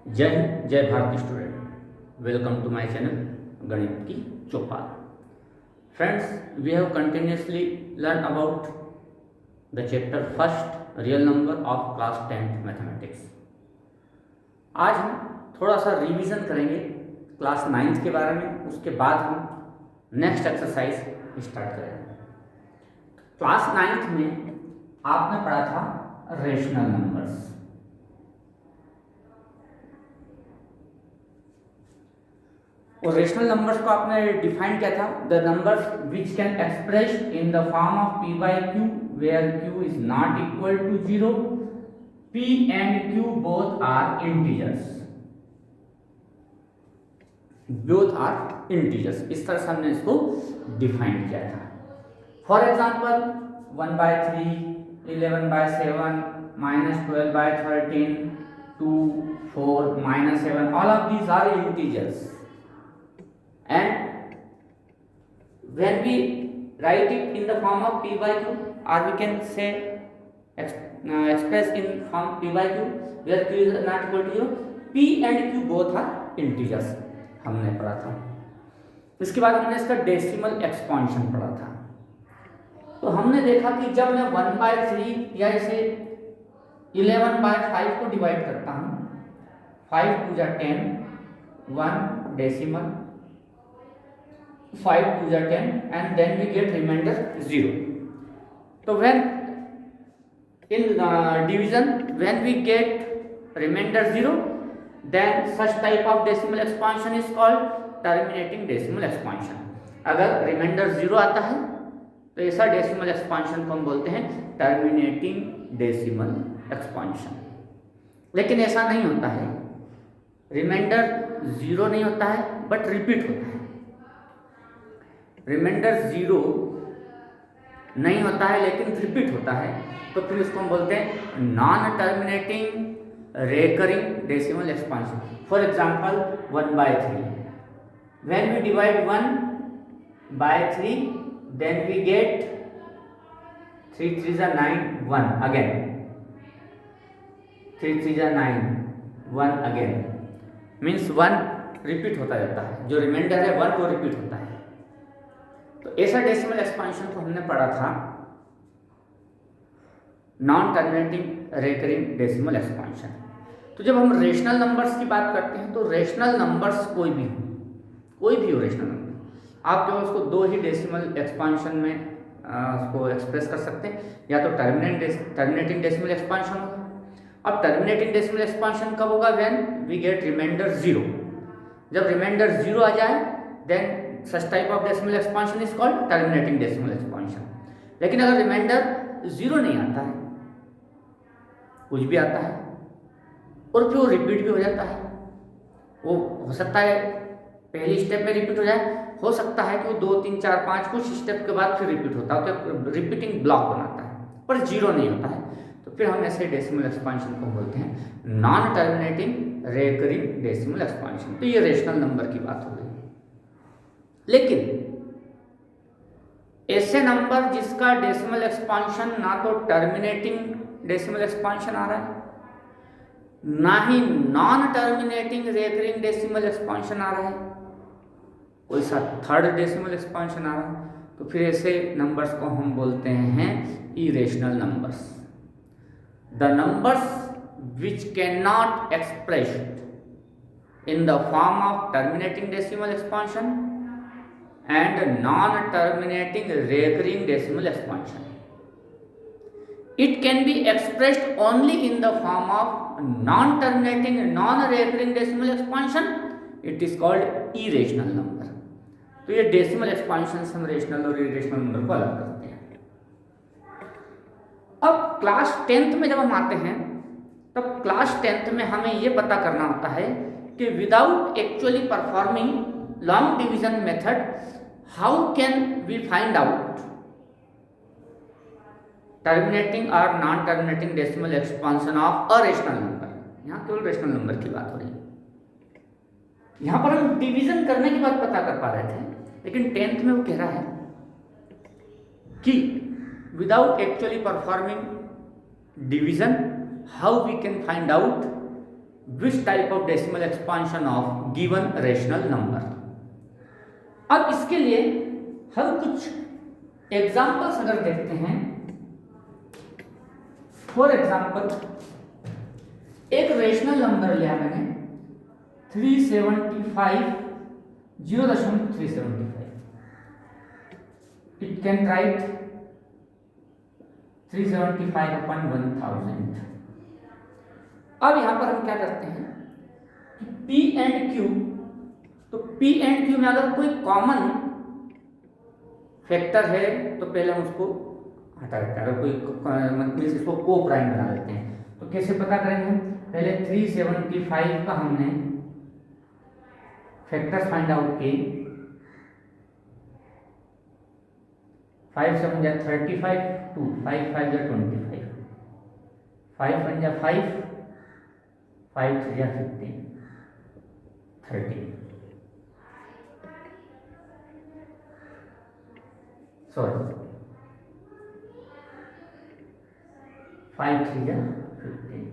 जय हिंद, जय Bharat student. Welcome to my channel Ganit ki Chaupal. Friends, we have continuously learn about the chapter first real number of class 10th mathematics. आज हम थोड़ा सा रिवीजन करेंगे क्लास 9th के बारे में, उसके बाद हम नेक्स्ट एक्सरसाइज स्टार्ट करेंगे। क्लास 9th में आपने पढ़ा था रेशनल नंबर्स। और रेशनल नंबर्स को आपने डिफाइन किया था, the numbers which can express in the form of p by q where q is not equal to 0, p and q both are integers. इस तरह से हमने इसको डिफाइन किया था। For example 1/3, 11/7, -12/13, 2, 4, -7, all of these are integers. And when we write it in the form of p by q, or we can say express in form p by q where q is not equal to 0, p and q both are integers हमने पढ़ा था। इसके बाद हमने इसका decimal expansion पढ़ा था। तो हमने देखा कि जब मैं 1/3 या इसे 11/5 को डिवाइड करता हूँ, 5 2 जा 10, 1 डेसिमल, 5 2 जा 10, and then we get remainder 0. So when in division, when we get remainder 0, then such type of decimal expansion is called terminating decimal expansion. अगर remainder 0 आता है तो ऐसा decimal expansion को हम बोलते हैं terminating decimal expansion। लेकिन ऐसा नहीं होता है, remainder 0 नहीं होता है बट रिपीट होता है। रिमाइंडर 0 नहीं होता है लेकिन रिपीट होता है, तो फिर उसको हम बोलते हैं non terminating recurring decimal expansion. For example 1/3, when we divide 1/3 then we get 3 3 जा 9, 1 अगेन, 3 3 जा 9, 1 अगेन, मीन्स 1 रिपीट होता जाता है। जो रिमाइंडर है 1 वो रिपीट होता है। तो ऐसा डेसिमल एक्सपांशन को हमने पढ़ा था non terminating recurring decimal expansion. तो जब हम रेशनल नंबर्स की बात करते हैं तो रेशनल नंबर्स कोई भी हो रेशनल नंबर, आप जो उसको दो ही डेसिमल एक्सपांशन में उसको एक्सप्रेस कर सकते हैं, या तो टर्मिनेटिंग डेसिमल एक्सपांशन होगा। अब टर्मिनेटिंग डेसिमल एक्सपांशन कब होगा? When we get remainder 0। जब रिमाइंडर 0 आ जाए then such type of decimal expansion is called terminating decimal expansion। लेकिन अगर रिमाइंडर 0 नहीं आता है, कुछ भी आता है और फिर वो रिपीट भी हो जाता है, वो हो सकता है पहली स्टेप में रिपीट हो जाए, हो सकता है कि वो 2 3 4 5 कुछ स्टेप के बाद फिर रिपीट होता है, तो रिपीटिंग ब्लॉक बनाता है, पर 0 नहीं होता है, तो फिर हम ऐसे डेसिमल एक्सपांशन को बोलते हैं non terminating recurring decimal expansion. तो ये रेशनल नंबर की बात हो गई। लेकिन ऐसे नंबर जिसका डेसिमल एक्सपांशन ना तो टर्मिनेटिंग डेसिमल एक्सपांशन आ रहा है, ना ही non terminating recurring decimal expansion आ रहा है, कोई सा थर्ड डेसिमल एक्सपांशन आ रहा है, तो फिर ऐसे नंबर्स को हम बोलते हैं irrational numbers. The numbers which can not expressed in the form of terminating decimal expansion and non-terminating recurring decimal expansion. It can be expressed only in the form of non-terminating non-recurring decimal expansion. It is called irrational number. तो ये decimal expansion से हम rational और irrational number को अलग करते हैं। अब क्लास 10th में जब हम आते हैं तब क्लास 10th में हमें ये पता करना होता है कि without actually performing long division method how can we find out terminating or non-terminating decimal expansion of a rational number। यहाँ केवल रेशनल नंबर की बात हो रही है। यहाँ पर हम डिवीजन करने की बात पता कर पा रहे थे, लेकिन 10th में वो कह रहा है कि without actually performing division how we can find out which type of decimal expansion of given rational number. अब इसके लिए हम कुछ एग्जाम्पल्स अगर देखते हैं, फॉर एग्जाम्पल एक रेशनल नंबर लिया मैंने 375, 0.375, इट कैन राइट 375 upon 1000। अब यहां पर हम क्या करते हैं कि P एंड Q, तो P एंड Q में अगर कोई कॉमन फैक्टर है तो पहले हम उसको हटा देते हैं, अगर कोई मतलब इसको को प्राइम बना देते हैं। तो कैसे पता करेंगे हम, पहले 375 का हमने फैक्टर्स फाइंड आउट किए, 5 7 जा 35, 2 5 5 जा 25, 5 1 जा 5, 5 3 जा 15, 30, सॉरी 5 3 जा 15,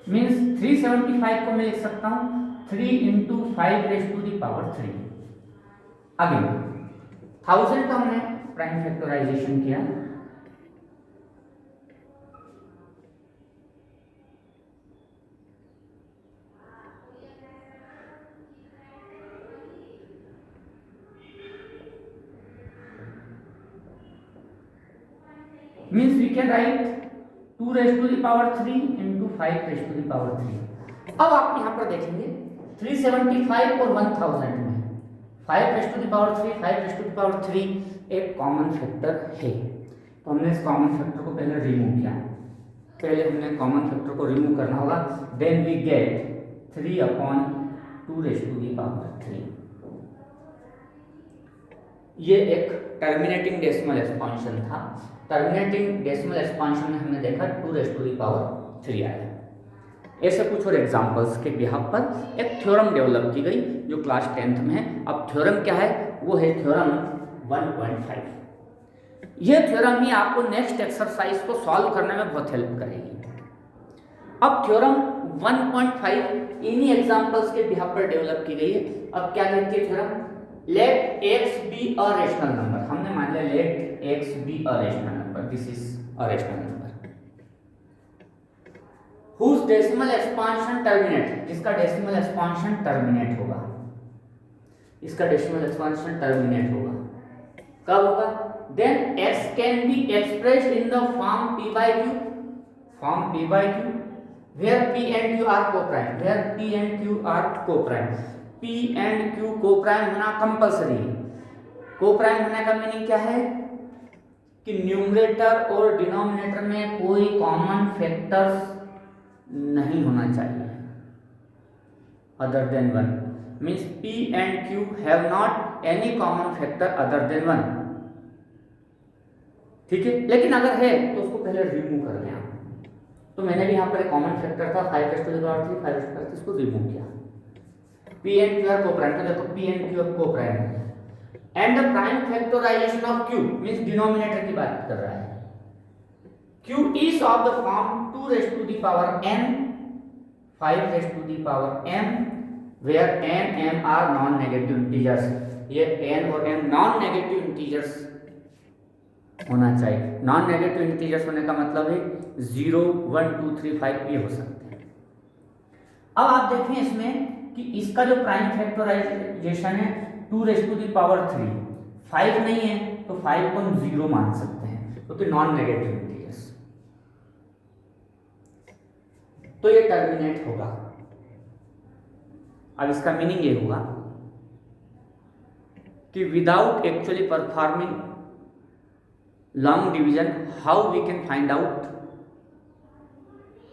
मीन्स 375 को मैं लिख सकता हूं 3 into 5 raised to the power 3। Again 1000 का हमने प्राइम फैक्टराइजेशन किया, means we can write 2 raised to the power 3 into 5 raised to the power 3। अब आप यहां पर देखेंगे 375 और 1000 में 5 raised to the power 3, 5 raised to the power 3 एक कॉमन फैक्टर है। तो हमने इस कॉमन फैक्टर को पहले रिमूव किया, पहले हमने कॉमन फैक्टर को रिमूव करना होगा, then we get 3 upon 2 raised to the power 3। ये एक टर्मिनेटिंग डेसिमल एक्सपांशन था। टर्मिनेटिंग डेसिमल एक्सपांशन में हमने देखा 2 raised to the power 3 आया। ऐसे कुछ और एग्जाम्पल्स के बिहाफ पर एक थ्योरम डेवलप की गई जो क्लास 10th में है। अब थ्योरम क्या है, वो है थ्योरम 1.5। यह थ्योरम ही आपको नेक्स्ट एक्सरसाइज को सॉल्व करने में बहुत हेल्प करेगी। अब थ्योरम 1.5 इन्हीं एग्जाम्पल्स के बिहाफ पर डेवलप की गई है। अब क्या कहती है theorem, let x be a rational number. हमने मान लिया let x be a rational number, this is a rational number whose decimal expansion terminate, जिसका डेसिमल एक्सपांशन टर्मिनेट होगा, इसका डेसिमल एक्सपांशन टर्मिनेट होगा। कब होगा, then x can be expressed in the form p by q, form p by q where p and q are co-prime, where p and q are co-prime। p and q co-prime होना compulsory है। co-prime होने का meaning क्या है कि numerator और denominator में कोई कॉमन फैक्टर्स नहीं होना चाहिए other than 1, means p and q have not any common factor other than 1। ठीक है, लेकिन अगर है तो उसको पहले रिमूव कर लें। तो मैंने भी यहाँ पर एक कॉमन फैक्टर था 5 raised to the power 3, 5 raised to the power 3, इसको रिमूव किया। p and q are coprime, तो देखो p and q अब कोप्राइम है। And the prime factorisation of q means denominator की बात कर रहा है। q is of the form 2 raised to the power n, 5 raised to the power m, where n m are non-negative integers। ये n और m non-negative integers होना चाहिए। non-negative integers होने का मतलब है 0 1 2 3 5 ये हो सकते हैं। अब आप देखें इसमें कि इसका जो प्राइम फैक्टराइजेशन है 2 raised to the power 3, 5 नहीं है तो 5 को हम 0 मान सकते हैं क्योंकि non-negative इंटीजर्स। तो ये टर्मिनेट होगा। अब इसका मीनिंग ये होगा कि without actually performing long division how we can find out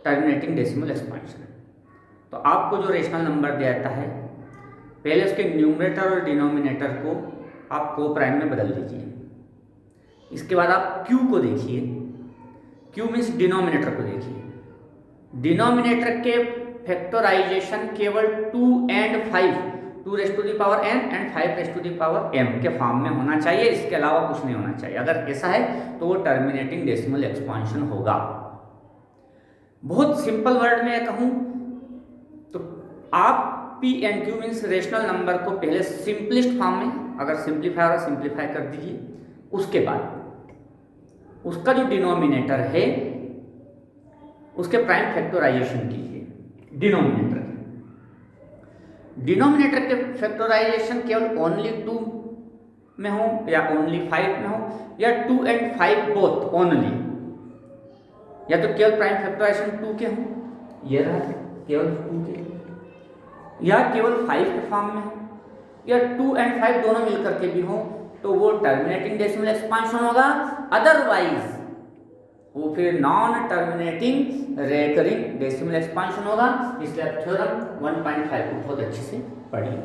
terminating decimal expansion. तो आपको जो रेशनल नंबर दिया जाता है पहले उसके न्यूमरेटर और डिनोमिनेटर को आप को प्राइम में बदल दीजिए। इसके बाद आप q को देखिए, q मीन्स डिनोमिनेटर को देखिए। डिनोमिनेटर के फैक्टराइजेशन केवल 2 and 5, 2 raised to the power n and 5 raised to the power m के फॉर्म में होना चाहिए, इसके अलावा कुछ नहीं होना चाहिए। अगर ऐसा है तो वो टर्मिनेटिंग डेसिमल एक्सपांशन होगा। बहुत सिंपल वर्ड में कहूँ तो आप P and Q means rational number को पहले सिंपलेस्ट फॉर्म में अगर सिंप्लीफाई और सिंप्लीफाई कर दीजिए, उसके बाद उसका जो डिनोमिनेटर है उसके प्राइम फैक्टराइजेशन कीजिए। डिनोमिनेटर के फैक्टराइजेशन केवल ओनली 2 में हो या ओनली 5 में हो या 2 एंड 5 बोथ ओनली, या तो केवल प्राइम फैक्टराइजेशन 2 के हो, ये रहा केवल 2 के, या केवल 5 के फॉर्म में हो, या 2 एंड 5 दोनों मिलकर के भी हो, तो वो टर्मिनेटिंग डेसिमल एक्सपांशन होगा। अदरवाइज वो फिर non terminating recurring decimal expansion होगा। इसलिए आप थ्योरम 1.5 को बहुत अच्छे से पढ़िए।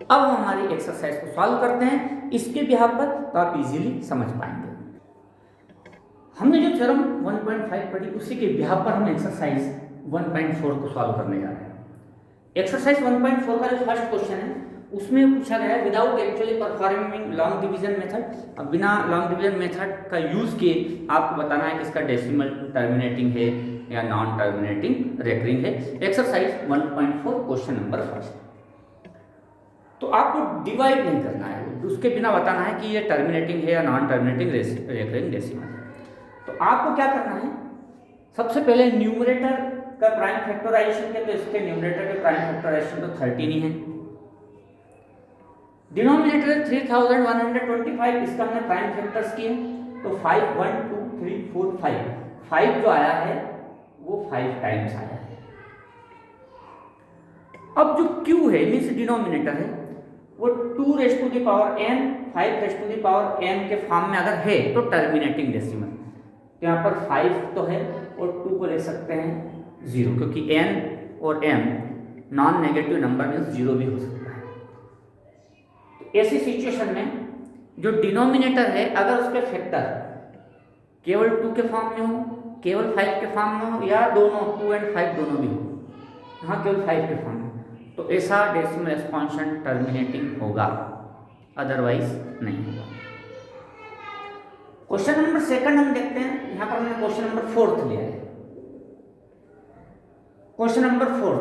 अब हम हमारी एक्सरसाइज को सॉल्व करते हैं, इसके बिहाफ पर तो आप इजीली समझ पाएंगे। हमने जो थ्योरम 1.5 पढ़ी उसी के बिहाफ पर हम एक्सरसाइज 1.4 को सॉल्व करने जा रहे हैं। एक्सरसाइज 1.4 का जो फर्स्ट क्वेश्चन है उसमें पूछा गया है without actually performing long division method. अब बिना लॉन्ग डिवीजन मेथड का यूज किए आपको बताना है कि इसका डेसिमल टर्मिनेटिंग है या नॉन टर्मिनेटिंग रेकरिंग है। Exercise 1.4 question number first. तो आपको डिवाइड नहीं करना है, उसके बिना बताना है कि ये टर्मिनेटिंग है या नॉन टर्मिनेटिंग रेकरिंग डेसिमल है। तो आपको क्या करना है, सबसे पहले न्यूमरेटर का प्राइम फैक्टराइजेशन के, तो इसके न्यूमरेटर के प्राइम फैक्टराइजेशन तो 13 ही है। डिनोमिनेटर 3125, इसका हमने प्राइम फैक्टर्स किए तो 5 1 2 3 4 5 जो आया है वो 5 टाइम्स आया है। अब जो Q है मीन्स डिनोमिनेटर है वो 2 raise to the power n 5 raise to the power n के फॉर्म में अगर है तो टर्मिनेटिंग डेसिमल, तो यहाँ पर 5 तो है और 2 को ले सकते हैं 0, क्योंकि n और m नॉन नेगेटिव नंबर में 0 भी हो सकता है। तो ऐसी सिचुएशन में जो डिनोमिनेटर है अगर उसके फैक्टर केवल 2 के फॉर्म में हो, केवल 5 के फॉर्म में हो, या दोनों 2 एंड 5 दोनों भी हो, हाँ केवल 5 के फॉर्म में, तो ऐसा डेसिमल एक्सपांशन टर्मिनेटिंग होगा, अदरवाइज नहीं होगा। क्वेश्चन नंबर सेकंड हम देखते हैं। यहाँ पर हमने क्वेश्चन नंबर 4 लिया है। क्वेश्चन नंबर 4,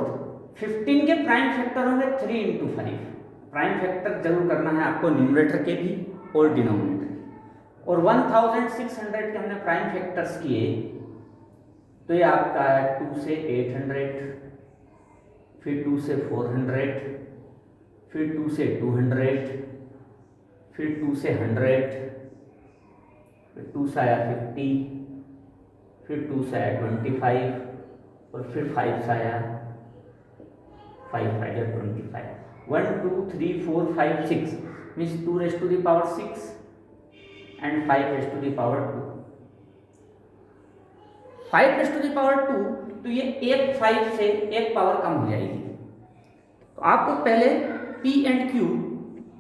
15 के प्राइम फैक्टर होंगे 3 इंटू 5। प्राइम फैक्टर जरूर करना है आपको न्यूमरेटर के भी और डिनोमिनेटर। और 1600 के हमने प्राइम फैक्टर्स किए तो ये आपका है 2 से 800, फिर 2 से 400, फिर 2 से 200, फिर 2 से 100, फिर 2 से आया 50, फिर 2 से आया 25 और फिर 5 से आया 5 5 25। 1 2 3 4 5 6 means 2 raise to the power 6 and 5 raise to the power 2। 5 raise to the power 2 तो ये एक 5 से एक पावर कम हो जाएगी। तो आपको पहले P एंड Q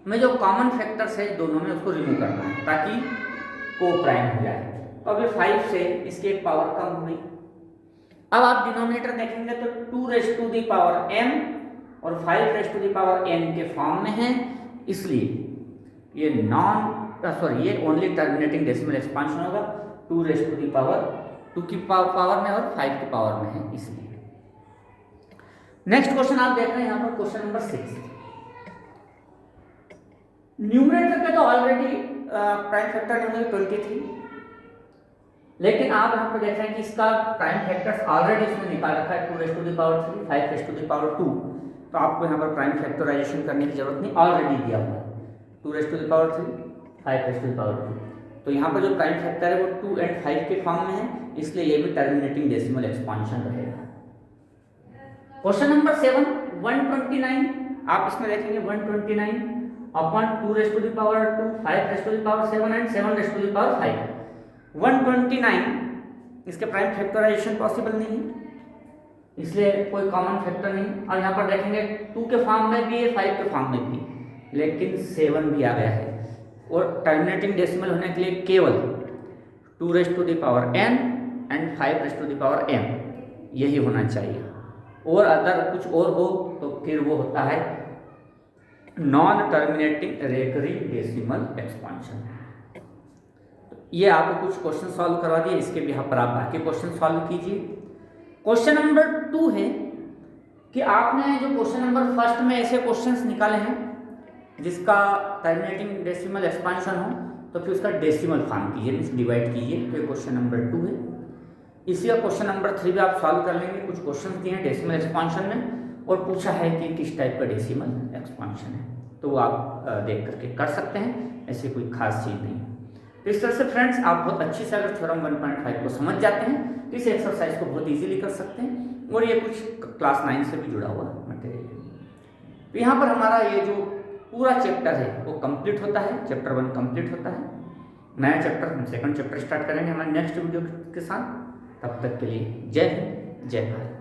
में जो कॉमन फैक्टर्स है दोनों में उसको रिमूव करना है ताकि को प्राइम हो जाए। तो अब ये 5 से इसकी एक पावर कम हो गई। अब आप डिनोमिनेटर देखेंगे तो 2 raise to the power m और 5 raise to the power n के फॉर्म में है, इसलिए ये ये ओनली टर्मिनेटिंग डेसिमल एक्सपांशन होगा। 2 रेज़ टू द पावर 2 की पावर में और 5 की पावर में है, इसलिए। नेक्स्ट क्वेश्चन आप देख रहे हैं यहाँ पर क्वेश्चन नंबर 6। न्यूमरेटर का तो ऑलरेडी प्राइम फैक्टर होंगे 23, लेकिन आप यहाँ पर देख रहे हैं कि इसका प्राइम फैक्टर्स ऑलरेडी इसमें निकाल रखा है 2 raise to the power 3 5 raise to the power 2। तो आपको यहाँ पर प्राइम फैक्टराइजेशन करने की जरूरत नहीं, ऑलरेडी दिया हुआ है 2 raise to the power 3 5 raise to the power 2। तो यहाँ पर जो प्राइम फैक्टर है वो 2 एंड 5 के फॉर्म में है, इसलिए ये भी टर्मिनेटिंग डेसिमल एक्सपांशन रहेगा। क्वेश्चन नंबर 7, 129 आप इसमें देखेंगे 129 upon 2 raise to the power 2 5 raise to the power 7 and 7 raise to the power 5। 129 इसके प्राइम फैक्टराइजेशन पॉसिबल नहीं है, इसलिए कोई कॉमन फैक्टर नहीं। और यहाँ पर देखेंगे 2 के फॉर्म में भी है 5 के फॉर्म में भी, लेकिन 7 भी आ गया है। और टर्मिनेटिंग डेसिमल होने के लिए केवल 2 raise to the power n and 5 raise to the power m यही होना चाहिए। और अगर कुछ और हो तो फिर वो होता है non terminating recurring decimal expansion. ये आपको कुछ क्वेश्चन सॉल्व करवा दिए, इसके भी पर आप बाकी क्वेश्चन सॉल्व कीजिए। क्वेश्चन नंबर 2 है कि आपने जो क्वेश्चन नंबर फर्स्ट में ऐसे क्वेश्चंस निकाले हैं जिसका टर्मिनेटिंग डेसिमल एक्सपांशन हो, तो फिर उसका डेसिमल फॉर्म कीजिए, मीन्स डिवाइड कीजिए। तो ये क्वेश्चन नंबर 2 है। इसी का क्वेश्चन नंबर 3 भी आप सॉल्व कर लेंगे। कुछ क्वेश्चन दिए हैं डेसिमल एक्सपांशन में और पूछा है कि किस टाइप का डेसिमल एक्सपांशन है, तो आप देख करके कर सकते हैं, ऐसी कोई खास चीज़ नहीं है। तो इस तरह से फ्रेंड्स आप बहुत अच्छी से अगर थ्योरम 1.5 को समझ जाते हैं तो इस एक्सरसाइज को बहुत इजीली कर सकते हैं, और ये कुछ क्लास 9 से भी जुड़ा हुआ मटेरियल है। तो यहाँ पर हमारा ये जो पूरा चैप्टर है वो कंप्लीट होता है, चैप्टर 1 कंप्लीट होता है। नया चैप्टर हम सेकंड चैप्टर स्टार्ट करेंगे हमारे नेक्स्ट वीडियो के साथ। तब तक के लिए जय हिंद, जय भारत।